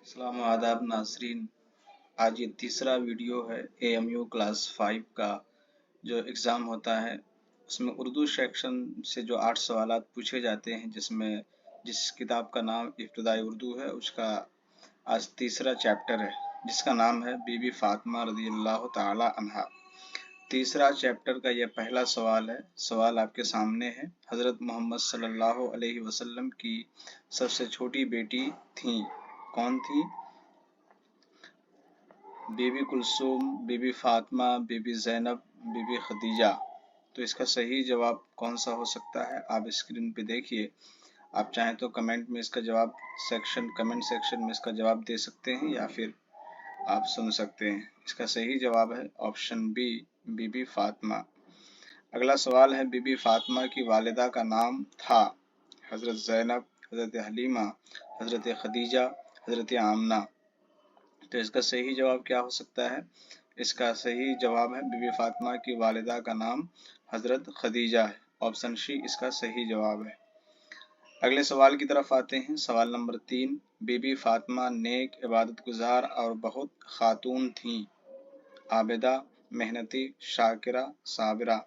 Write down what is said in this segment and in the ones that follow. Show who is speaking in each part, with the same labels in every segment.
Speaker 1: अस्सलाम आदाब नाज़रीन। आज ये तीसरा वीडियो है AMU क्लास 5 का जो एग्ज़ाम होता है उसमें उर्दू सेक्शन से जो 8 सवालात पूछे जाते हैं जिसमें जिस किताब का नाम इब्तिदाई उर्दू है उसका आज तीसरा चैप्टर है जिसका नाम है बीबी फातिमा रज़ियल्लाहु ताला अन्हा। तीसरा चैप्टर का यह पहला सवाल है। सवाल आपके सामने है। हज़रत मोहम्मद सल्लल्लाहु अलैहि वसल्लम की सबसे छोटी बेटी थी, कौन थी? बीबी कुलसूम, बीबी फातिमा, बीबी ज़ैनब, बीबी खदीजा। तो इसका सही जवाब कौन सा हो सकता है? आप स्क्रीन पे देखिए। आप चाहें तो कमेंट में इसका जवाब कमेंट सेक्शन में इसका जवाब दे सकते हैं या फिर आप सुन सकते हैं। इसका सही जवाब है ऑप्शन बी, बीबी फातिमा। अगला सवाल है, बीबी फातिमा की वालिदा का नाम था हज़रत ज़ैनब, हज़रत हलीमा, हज़रत खदीजा, हज़रत आमना। तो इसका सही जवाब क्या हो सकता है? इसका सही जवाब है बीबी फातिमा की वालिदा का नाम हज़रत खदीजा है। ऑप्शन सी इसका सही जवाब है। अगले सवाल की तरफ आते हैं। सवाल नंबर 3, बीबी फातिमा नेक, इबादत गुजार और बहुत खातून थीं। आबिदा, मेहनती, शाकिरा, साबिरा।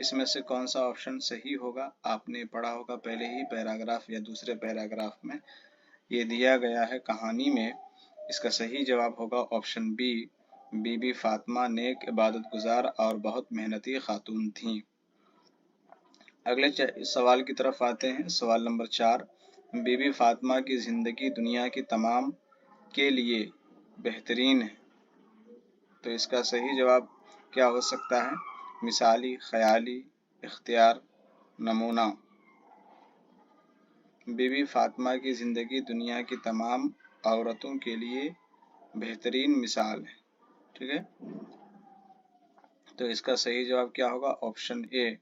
Speaker 1: इसमें से कौन सा ऑप्शन सही होगा? आपने पढ़ा होगा पहले ही पैराग्राफ या दूसरे पैराग्राफ में, ये दिया गया है कहानी में। इसका सही जवाब होगा ऑप्शन बी, बीबी फातिमा नेक, इबादत गुजार और बहुत मेहनती खातून थीं। अगले सवाल की तरफ आते हैं। सवाल नंबर 4, बीबी फातिमा की ज़िंदगी दुनिया की तमाम के लिए बेहतरीन है। तो इसका सही जवाब क्या हो सकता है? मिसाली, ख्याली, इख्तियार, नमूना। बीबी फातिमा की ज़िंदगी दुनिया की तमाम औरतों के लिए बेहतरीन मिसाल है। ठीक है, तो इसका सही जवाब क्या होगा? Option A.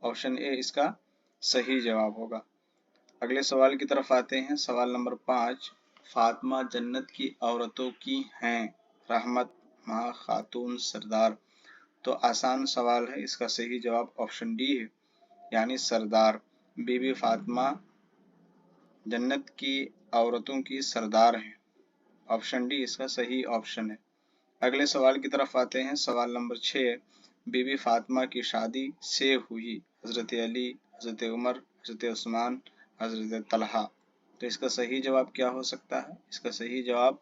Speaker 1: ऑप्शन ए इसका सही जवाब होगा। अगले सवाल की तरफ आते हैं। सवाल नंबर 5, फातिमा जन्नत की औरतों की हैं, रहमत, माँ, खातून, सरदार। तो आसान सवाल है। इसका सही जवाब ऑप्शन डी है, यानी सरदार। बीबी फातिमा जन्नत की औरतों की सरदार हैं। ऑप्शन डी इसका सही ऑप्शन है। अगले सवाल की तरफ आते हैं। सवाल नंबर 6, बीबी फातिमा की शादी से हुई हज़रत अली, हज़रत उमर, हज़रत उस्मान, हज़रत तलहा। तो इसका सही जवाब क्या हो सकता है? इसका सही जवाब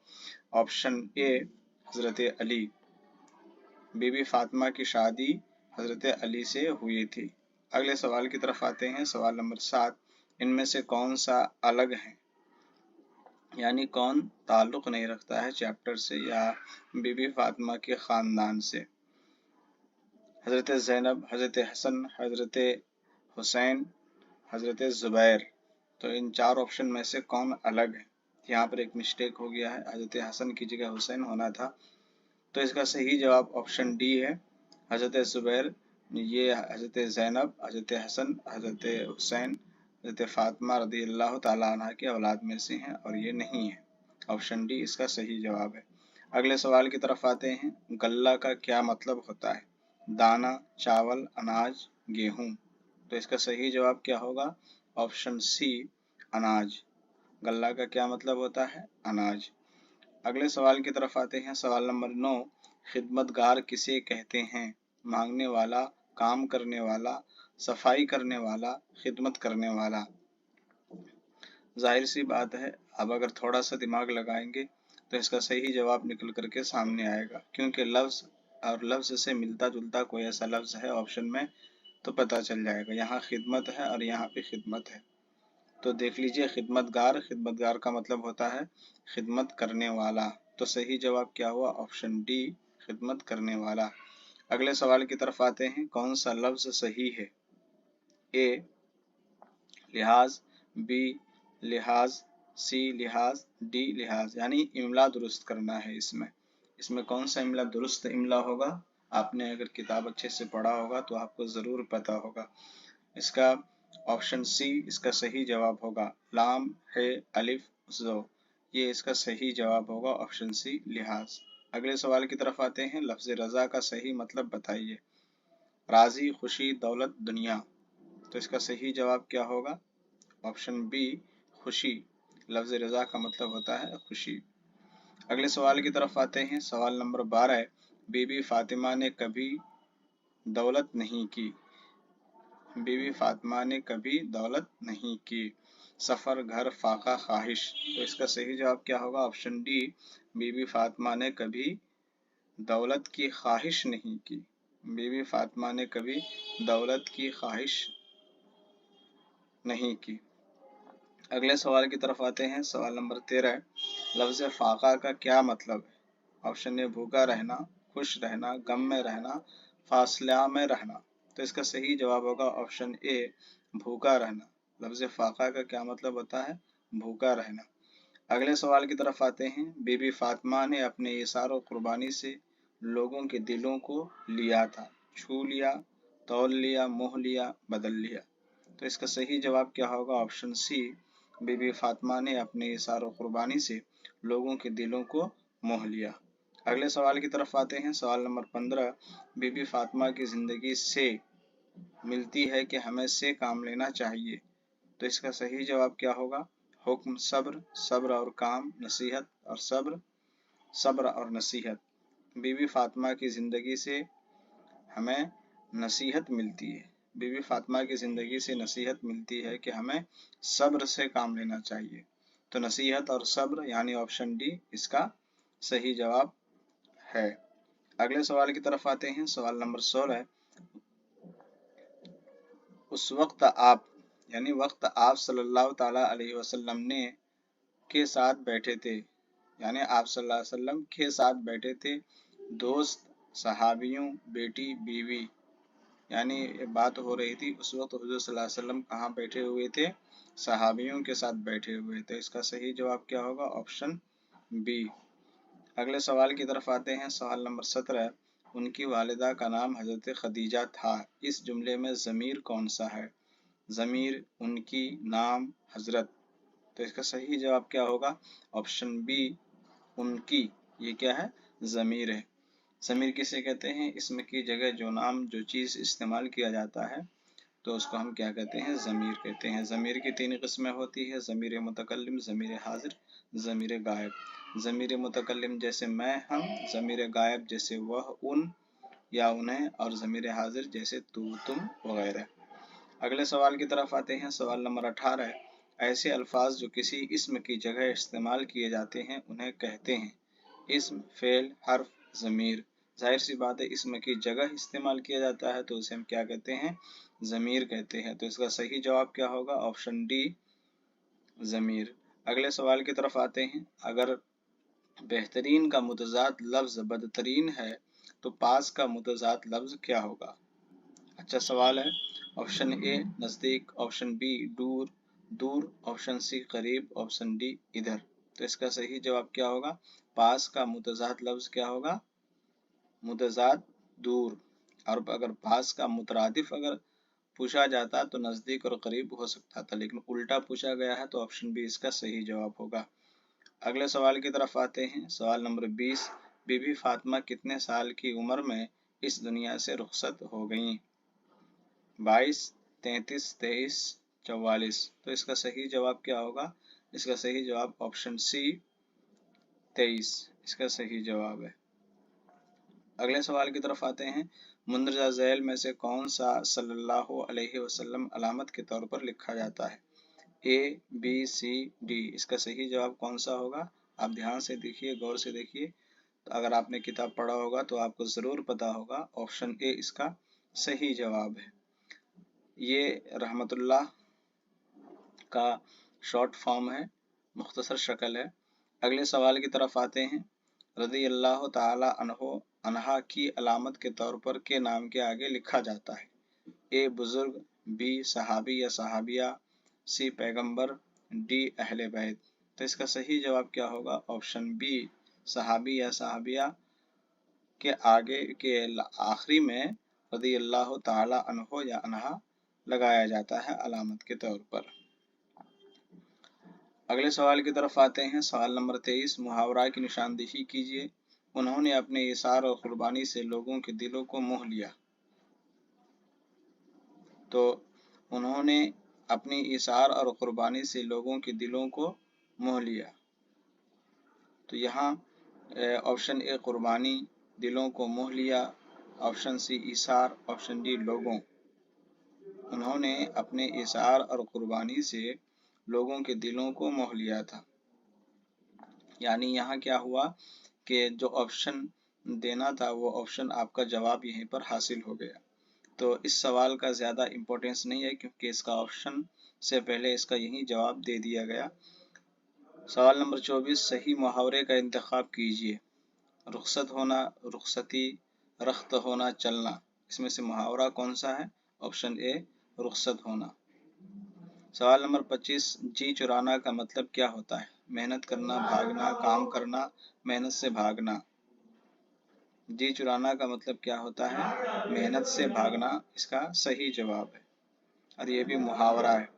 Speaker 1: ऑप्शन ए, हज़रत अली। बीबी फातिमा की शादी हज़रत अली से हुई थी। अगले सवाल की तरफ आते हैं। सवाल नंबर 7, इनमें से कौन सा अलग है, यानी कौन ताल्लुक़ नहीं रखता है चैप्टर से या बीबी फातिमा के ख़ानदान से? हज़रत ज़ैनब, हज़रत हसन, हज़रत हुसैन, हज़रत ज़ुबैर। तो इन 4 ऑप्शन में से कौन अलग है? यहाँ पर एक मिस्टेक हो गया है, हज़रत हसन की जगह हुसैन होना था। तो इसका सही जवाब ऑप्शन डी है, हज़रत ज़ुबैर। ये हज़रत ज़ैनब, हज़रत हसन, हज़रत हुसैन, हज़रत फातिमा रज़ियल्लाहु ताला अन्हा के औलाद में से हैं और ये नहीं है। ऑप्शन डी इसका सही जवाब है। अगले सवाल की तरफ आते हैं। गल्ला का क्या मतलब होता है? दाना, चावल, अनाज, गेहूं। तो इसका सही जवाब क्या होगा? ऑप्शन सी, अनाज। गल्ला का क्या मतलब होता है? अनाज। अगले सवाल की तरफ आते हैं। सवाल नंबर 9, खिदमतगार किसे कहते हैं? मांगने वाला, काम करने वाला, सफाई करने वाला, खिदमत करने वाला। जाहिर सी बात है, अब अगर थोड़ा सा दिमाग लगाएंगे तो इसका सही जवाब निकल करके सामने आएगा, क्योंकि लफ्ज़ और लफ्ज़ से मिलता जुलता कोई ऐसा लफ्ज़ है ऑप्शन में तो पता चल जाएगा। यहाँ खिदमत है और यहाँ पे खिदमत है, तो देख लीजिए खिदमतगार। खिदमतगार का मतलब होता है खिदमत करने वाला। तो सही जवाब क्या हुआ? ऑप्शन डी, खिदमत करने वाला। अगले सवाल की तरफ आते हैं। कौन सा लफ्ज़ सही है? ए, लिहाज, बी, लिहाज, सी, लिहाज, डी, लिहाज। यानी इमला दुरुस्त करना है इसमें कौन सा इमला दुरुस्त इमला होगा? आपने अगर किताब अच्छे से पढ़ा होगा तो आपको ज़रूर पता होगा। इसका ऑप्शन सी इसका सही जवाब होगा। लाम, है, अलिफ, ज़ो, ये इसका सही जवाब होगा ऑप्शन सी, लिहाज। अगले सवाल की तरफ आते हैं। लफ्ज़ रज़ा का सही मतलब बताइए। राज़ी, खुशी, दौलत, दुनिया। तो इसका सही जवाब क्या होगा? ऑप्शन बी, खुशी। लफ्ज़ रज़ा का मतलब होता है खुशी। अगले सवाल की तरफ आते हैं। सवाल नंबर 12 है, बीबी फातिमा ने कभी दौलत नहीं की। बीबी फातिमा ने कभी दौलत नहीं की। सफ़र, घर, फाका, ख्वाहिश। तो इसका सही जवाब क्या होगा? ऑप्शन डी, बीबी फातिमा ने कभी दौलत की ख्वाहिश नहीं की। बीबी फातिमा ने कभी दौलत की ख्वाहिश नहीं की। अगले सवाल की तरफ आते हैं। सवाल नंबर 13 है, लफ्ज़ फाका का क्या मतलब है? ऑप्शन ए भूखा रहना, खुश रहना, गम में रहना, फासला में रहना। तो इसका सही जवाब होगा ऑप्शन ए, भूखा रहना। लफ्ज़ फाका का क्या मतलब होता है? भूखा रहना। अगले सवाल की तरफ आते हैं। बीबी फातिमा ने अपने इशार और कुर्बानी से लोगों के दिलों को लिया था। छू लिया, तौल लिया, मोह लिया, बदल लिया। तो इसका सही जवाब क्या होगा? ऑप्शन सी, बीबी फातिमा ने अपने इशार और कुर्बानी से लोगों के दिलों को मोह लिया। अगले सवाल की तरफ आते हैं। सवाल नंबर 15, बीबी फातिमा की जिंदगी से मिलती है कि हमें से काम लेना चाहिए। तो इसका सही जवाब क्या होगा? हुक्म, सब्र, सब्र और काम, नसीहत और सब्र, सब्र और नसीहत। बीबी फातिमा की जिंदगी से हमें नसीहत मिलती है। बीबी फातिमा की जिंदगी से नसीहत मिलती है कि हमें सब्र से काम लेना चाहिए। तो नसीहत और सब्र यानी ऑप्शन डी इसका सही जवाब है। अगले सवाल की तरफ आते हैं। सवाल नंबर 16 है, उस वक्त आप यानी वक्त आप सल्लल्लाहु ताला अलैहि वसल्लम ने के साथ बैठे थे, यानी आप सल्लल्लाहु अलैहि वसल्लम के साथ बैठे थे, दोस्त, सहाबियों, बेटी, बीवी, यानी बात हो रही थी उस वक्त हुजूर सल्लल्लाहु अलैहि वसल्लम कहाँ बैठे हुए थे? सहाबियों के साथ बैठे हुए थे। इसका सही जवाब क्या होगा? Option B. अगले सवाल की तरफ आते हैं। सवाल नंबर 17, उनकी वालिदा का नाम हजरत खदीजा था। इस जुमले में ज़मीर कौन सा है? ज़मीर, उनकी, नाम, हजरत। तो इसका सही जवाब क्या होगा? ऑप्शन बी, उनकी। ये क्या है? ज़मीर है। ज़मीर किसे कहते हैं? इसम की जगह जो नाम जो चीज़ इस्तेमाल किया जाता है तो उसको हम क्या कहते हैं? ज़मीर कहते हैं। ज़मीर की 3 किस्में होती है, ज़मीर मुतकल्लिम, ज़मीर हाजिर, ज़मीर गायब। ज़मीर मुतकल्लिम जैसे मैं, हम, ज़मीर गायब जैसे वह, उन या उन्हें, और ज़मीर हाजिर जैसे तू, तुम वगैरह। अगले सवाल की तरफ आते हैं। सवाल नंबर 18 है, ऐसे अल्फाज जो किसी इस्म की जगह इस्तेमाल किए जाते हैं उन्हें कहते हैं? इस्म, फेल, हर्फ, ज़मीर। जाहिर सी बात है, इस्म की जगह इस्तेमाल किया जाता है तो उसे हम क्या कहते हैं? ज़मीर कहते हैं। तो इसका सही जवाब क्या होगा? ऑप्शन डी, ज़मीर। अगले सवाल की तरफ आते हैं। अगर बेहतरीन का मुतज़ाद लफ्ज़ बदतरीन है तो पास का मुतज़ाद लफ्ज़ क्या होगा? अच्छा सवाल है। ऑप्शन ए नज़दीक, ऑप्शन बी दूर, दूर, ऑप्शन सी करीब, ऑप्शन डी इधर। तो इसका सही जवाब क्या होगा? पास का मुतज़ाद लफ्ज़ क्या होगा? मुतज़ाद दूर। और अगर पास का मुतरादिफ अगर पूछा जाता तो नज़दीक और करीब हो सकता था, लेकिन उल्टा पूछा गया है तो ऑप्शन बी इसका सही जवाब होगा। अगले सवाल की तरफ आते हैं। सवाल नंबर 20, बीबी फातिमा कितने साल की उम्र में इस दुनिया से रुखसत हो गईं? 22, 33, 23, 44। तो इसका सही जवाब क्या होगा? इसका सही जवाब ऑप्शन सी 23 इसका सही जवाब है। अगले सवाल की तरफ आते हैं। मुंदरजा झैल में से कौन सा सल्लल्लाहु अलैहि वसल्लम अलामत के तौर पर लिखा जाता है? ए, बी, सी, डी। इसका सही जवाब कौन सा होगा? आप ध्यान से देखिए, गौर से देखिए। तो अगर आपने किताब पढ़ा होगा तो आपको ज़रूर पता होगा, ऑप्शन ए इसका सही जवाब है। ये रहमतुल्लाह का शॉर्ट फॉर्म है, मुख्तसर शक्ल है। अगले सवाल की तरफ आते हैं। रज़ी अल्लाह ताला अन्हो अनहा की अलामत के तौर पर के नाम के आगे लिखा जाता है? ए बुजुर्ग, बी सहाबी या सहाबिया, सी पैगंबर, डी अहले बैत। तो इसका सही जवाब क्या होगा? ऑप्शन बी सहाबी या सहाबिया के आगे के आखिरी में रज़ी अल्लाह ताला अन्हो या अनहा लगाया जाता है अलामत के तौर पर। अगले सवाल की तरफ आते हैं। सवाल नंबर 23, मुहावरा की निशानदेही कीजिए। उन्होंने अपने इशार और कुर्बानी से लोगों के दिलों को मोह लिया। तो उन्होंने अपनी इशार और कुर्बानी से लोगों के दिलों को मोह लिया। तो यहाँ ऑप्शन ए कुर्बानी, दिलों को मोह लिया, option C Hisar, option D लोगों। उन्होंने अपने ईसार और कुर्बानी से लोगों के दिलों को मोह लिया था। यानी यहाँ क्या हुआ कि जो ऑप्शन देना था वो ऑप्शन आपका जवाब यहीं पर हासिल हो गया। तो इस सवाल का ज़्यादा इम्पोर्टेंस नहीं है क्योंकि इसका ऑप्शन से पहले इसका यही जवाब दे दिया गया। सवाल नंबर 24, सही मुहावरे का इंतखाब कीजिए। रुखसत होना, रुखसती, रख्त होना, चलना। इसमें से मुहावरा कौन सा है? ऑप्शन ए रुखसत होना। सवाल नंबर 25, जी चुराना का मतलब क्या होता है? मेहनत करना, भागना, काम करना, मेहनत से भागना। जी चुराना का मतलब क्या होता है? मेहनत से भागना इसका सही जवाब है और ये भी मुहावरा है।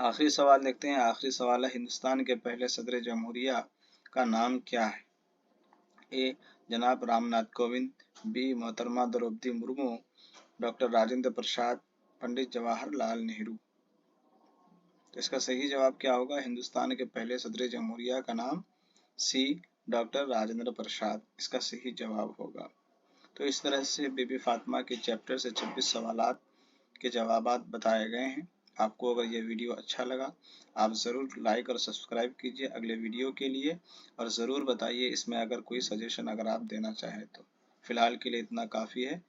Speaker 1: आखिरी सवाल देखते हैं। आखिरी सवाल है, हिंदुस्तान के पहले सदर जमहूरिया का नाम क्या है? ए जनाब रामनाथ कोविंद, बी मोहतरमा द्रौपदी मुर्मू, डॉक्टर राजेंद्र प्रसाद, पंडित जवाहरलाल नेहरू। तो इसका सही जवाब क्या होगा? हिंदुस्तान के पहले सदर जमहूरिया का नाम सी डॉक्टर राजेंद्र प्रसाद इसका सही जवाब होगा। तो इस तरह से बीबी फातिमा के चैप्टर से 26 सवालात के जवाबात बताए गए हैं। आपको अगर ये वीडियो अच्छा लगा आप ज़रूर लाइक और सब्सक्राइब कीजिए अगले वीडियो के लिए, और ज़रूर बताइए इसमें अगर कोई सजेशन अगर आप देना चाहें तो। फ़िलहाल के लिए इतना काफ़ी है।